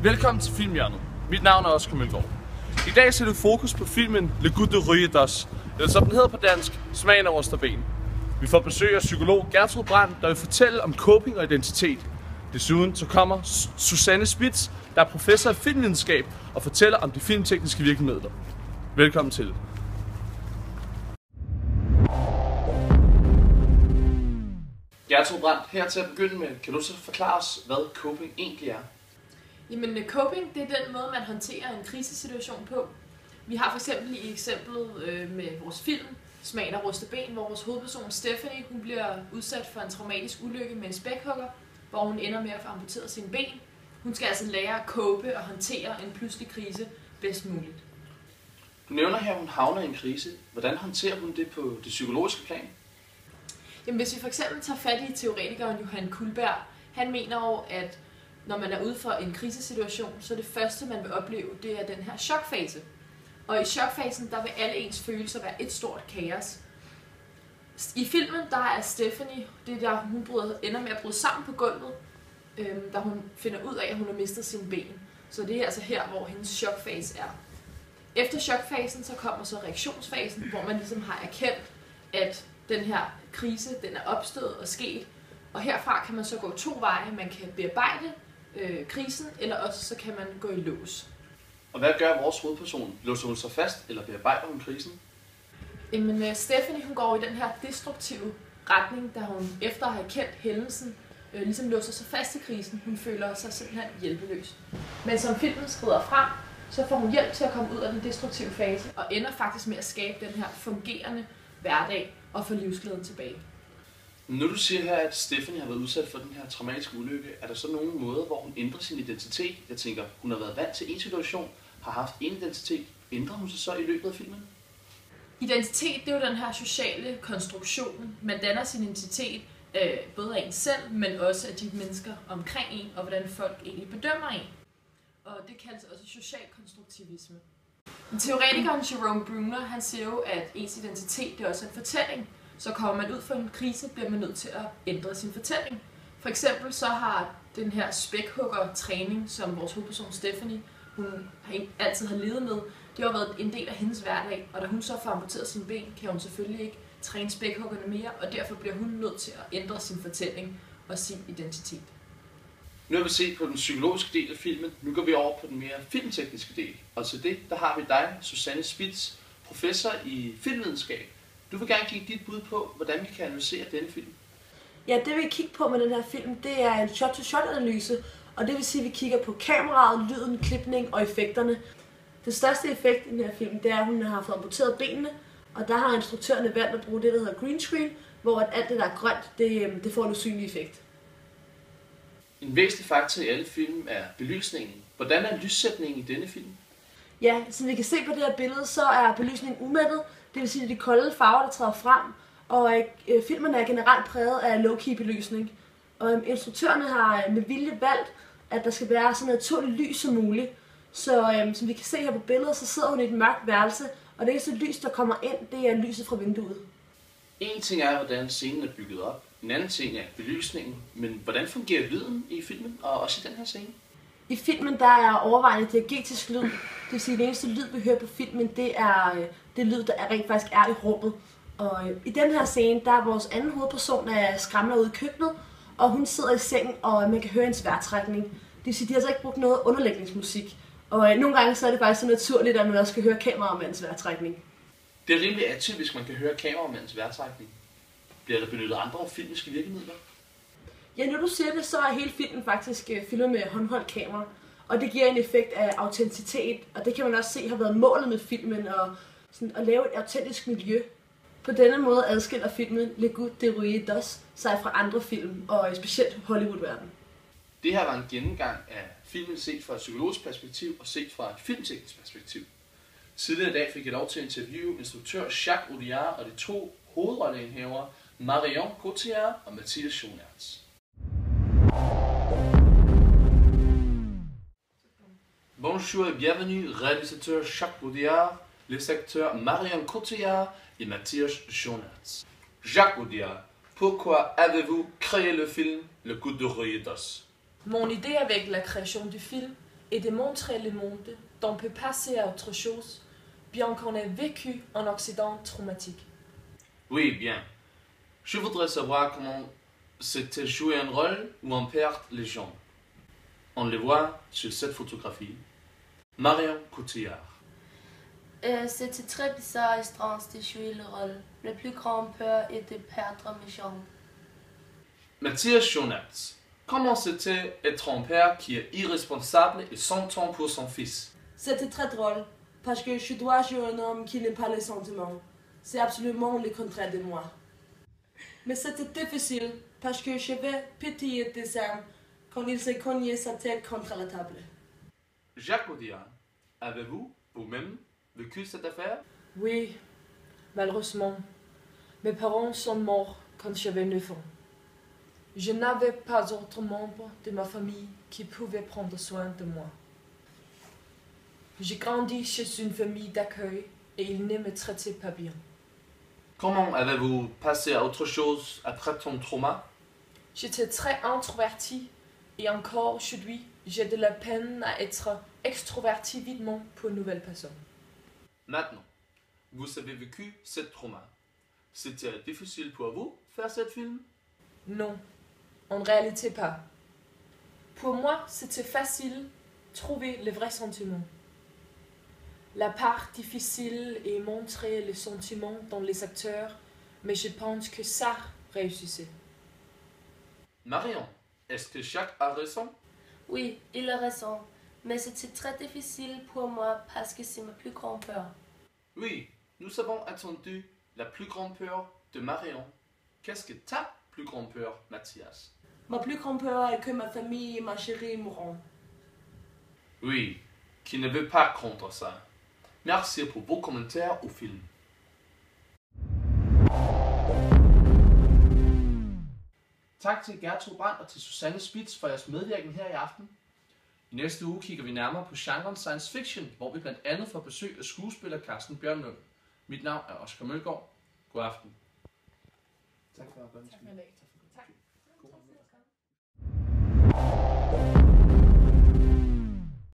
Velkommen til Filmhjørnet. Mit navn er Oscar Mølgaard. I dag sætter vi fokus på filmen Le Goût de Ruyédos, eller som den hedder på dansk, Smagen af ost og ben. Vi får besøg af psykolog Gertrud Brandt, der vil fortælle om coping og identitet. Desuden så kommer Susanne Spitz, der er professor i filmvidenskab og fortæller om de filmtekniske virkemidler. Velkommen til. Gertrud Brandt, her til at begynde med, kan du så forklare os, hvad coping egentlig er? Jamen, coping, det er den måde, man håndterer en krisesituation på. Vi har for eksempel i eksemplet med vores film, Smagen af ost og ben, hvor vores hovedperson Stephanie, hun bliver udsat for en traumatisk ulykke med en spækhugger, hvor hun ender med at få amputeret sine ben. Hun skal altså lære at cope og håndtere en pludselig krise bedst muligt. Du nævner her, at hun havner i en krise. Hvordan håndterer hun det på det psykologiske plan? Jamen, hvis vi for eksempel tager fat i teoretikeren Johan Kullberg, han mener jo, at når man er ude for en krisesituation, så det første, man vil opleve, det er den her chokfase. Og i chokfasen, der vil alle ens følelser være et stort kaos. I filmen, der er Stephanie, det er der, hun ender med at bryde sammen på gulvet, da hun finder ud af, at hun har mistet sine ben. Så det er altså her, hvor hendes chokfase er. Efter chokfasen, så kommer så reaktionsfasen, hvor man ligesom har erkendt, at den her krise, den er opstået og sket. Og herfra kan man så gå to veje. Man kan bearbejde krisen, eller også så kan man gå i lås. Og hvad gør vores hovedperson? Låser hun sig fast, eller bearbejder hun krisen? Jamen, Stephanie, hun går i den her destruktive retning, da hun efter at have kendt hændelsen, ligesom låser sig fast i krisen. Hun føler sig simpelthen hjælpeløs. Men som filmen skrider frem, så får hun hjælp til at komme ud af den destruktive fase, og ender faktisk med at skabe den her fungerende hverdag og få livsglæden tilbage. Når du siger her, at Stephanie har været udsat for den her traumatiske ulykke, er der så nogle måder, hvor hun ændrer sin identitet? Jeg tænker, hun har været vant til en situation, har haft en identitet. Ændrer hun sig så i løbet af filmen? Identitet, det er jo den her sociale konstruktion. Man danner sin identitet både af en selv, men også af de mennesker omkring en, og hvordan folk egentlig bedømmer en. Og det kaldes også social konstruktivisme. Teoretikeren Jerome Bruner, han siger jo, at ens identitet det er også en fortælling. Så kommer man ud for en krise, bliver man nødt til at ændre sin fortælling. For eksempel så har den her spækhugger-træning, som vores hovedperson Stephanie, hun altid har levet med, det har været en del af hendes hverdag. Og da hun så får amputeret sine ben, kan hun selvfølgelig ikke træne spækhuggerne mere, og derfor bliver hun nødt til at ændre sin fortælling og sin identitet. Nu har vi set på den psykologiske del af filmen, nu går vi over på den mere filmtekniske del. Og til det, der har vi dig, Susanne Spitz, professor i filmvidenskab. Du vil gerne give dit bud på, hvordan vi kan analysere denne film. Ja, det vi kigger på med den her film, det er en shot-to-shot-analyse, og det vil sige, at vi kigger på kameraet, lyden, klipning og effekterne. Den største effekt i den her film, det er, at hun har fået amputeret benene, og der har instruktørerne valgt at bruge det, der hedder green screen, hvor alt det, der er grønt, det får en usynlig effekt. En væsentlig faktor i alle film er belysningen. Hvordan er lyssætningen i denne film? Ja, som vi kan se på det her billede, så er belysningen umættet. Det vil sige, at de kolde farver, der træder frem, og filmerne er generelt præget af low-key belysning. Og instruktørerne har med vilje valgt, at der skal være så naturligt lys som muligt. Så som vi kan se her på billedet, så sidder hun i et mørkt værelse, og det eneste lys, der kommer ind, det er lyset fra vinduet. En ting er, hvordan scenen er bygget op. En anden ting er belysningen. Men hvordan fungerer lyden i filmen, og også i den her scene? I filmen der er overvejende diegetisk lyd. Det vil sige, at det eneste lyd, vi hører på filmen, det er det lyd, der rent faktisk er i rummet. Og i den her scene, der er vores anden hovedperson skramler ude i køkkenet, og hun sidder i sengen, og man kan høre en vejrtrækning. Det vil sige, at de har altså ikke brugt noget underlægningsmusik. Og nogle gange så er det faktisk så naturligt, at man også kan høre kameramandens vejrtrækning. Det er rimelig atypisk, man kan høre kameramandens vejrtrækning. Bliver der benyttet andre filmiske virkemidler? Ja, når du siger det, så er hele filmen faktisk filmet med håndholdt kamera. Og det giver en effekt af autenticitet, og det kan man også se har været målet med filmen, og sådan, at lave et autentisk miljø. På denne måde adskiller filmen Le Goût de Ruyédos sig fra andre film, og specielt Hollywood-verdenen. Det her var en gennemgang af filmen set fra et psykologisk perspektiv og set fra et filmteknisk perspektiv. Tidligere i dag fik jeg lov til at interviewe instruktør Jacques Audiard og de to hovedrolleindhavere Marion Cotillard og Mathias Schoenaerts. Bonjour et bienvenue, réalisateur Jacques Audiard, les acteurs Marion Cotillard et Mathias Schoenaerts. Jacques Audiard, pourquoi avez-vous créé le film Le Goût de Ruyédos? Mon idée avec la création du film, et de montrer le monde qu'on peut passer à autre chose, bien qu'on ait vécu un accident traumatique. Oui, bien. Je voudrais savoir comment c'était jouer un rôle où on perd les jambes. On les voit sur cette photographie. Marion Cotillard. C'était très bizarre et étrange de jouer le rôle. Le plus grand peur est de perdre mes jambes. Mathias Jonas. Comment c'était être un père qui est irresponsable et sans temps pour son fils? C'était très drôle, parce que je dois jouer un homme qui n'aime pas les sentiments. C'est absolument le contraire de moi. Mais c'était difficile, parce que j'avais pitié des armes quand il s'est cogné sa tête contre la table. Jacques Audiard, avez-vous, vous-même, vécu cette affaire? Oui, malheureusement, mes parents sont morts quand j'avais 9 ans. Je n'avais pas d'autres membres de ma famille qui pouvaient prendre soin de moi. J'ai grandi chez une famille d'accueil et ils ne me traitaient pas bien. Comment avez-vous passé à autre chose après ton trauma? J'étais très introvertie et encore aujourd'hui, j'ai de la peine à être extrovertie vitement pour une nouvelle personne. Maintenant, vous avez vécu ce trauma. C'était difficile pour vous faire ce film? Non, en réalité pas. Pour moi, c'était facile de trouver les vrais sentiments. La part difficile est montrer les sentiments dans les acteurs, mais je pense que ça réussissait. Marion, est-ce que Jacques a raison? Oui, il a raison. Mais c'était très difficile pour moi parce que c'est ma plus grande peur. Oui, nous avons entendu la plus grande peur de Marion. Qu'est-ce que ta plus grande peur, Mathias? Ma plus grande peur est que ma famille et ma chérie mourront. Oui, qui ne veut pas contre ça. Merci pour vos commentaires au film. Tak til Gertrud Brandt og til Susanne Spitz for jeres medvirken her i aften. I næste uge kigger vi nærmere på genren science fiction, hvor vi blandt andet får besøg af skuespiller Carsten Bjørnlund. Mit navn er Oscar Mølgaard. God aften. Tak for at gøre det. Tak.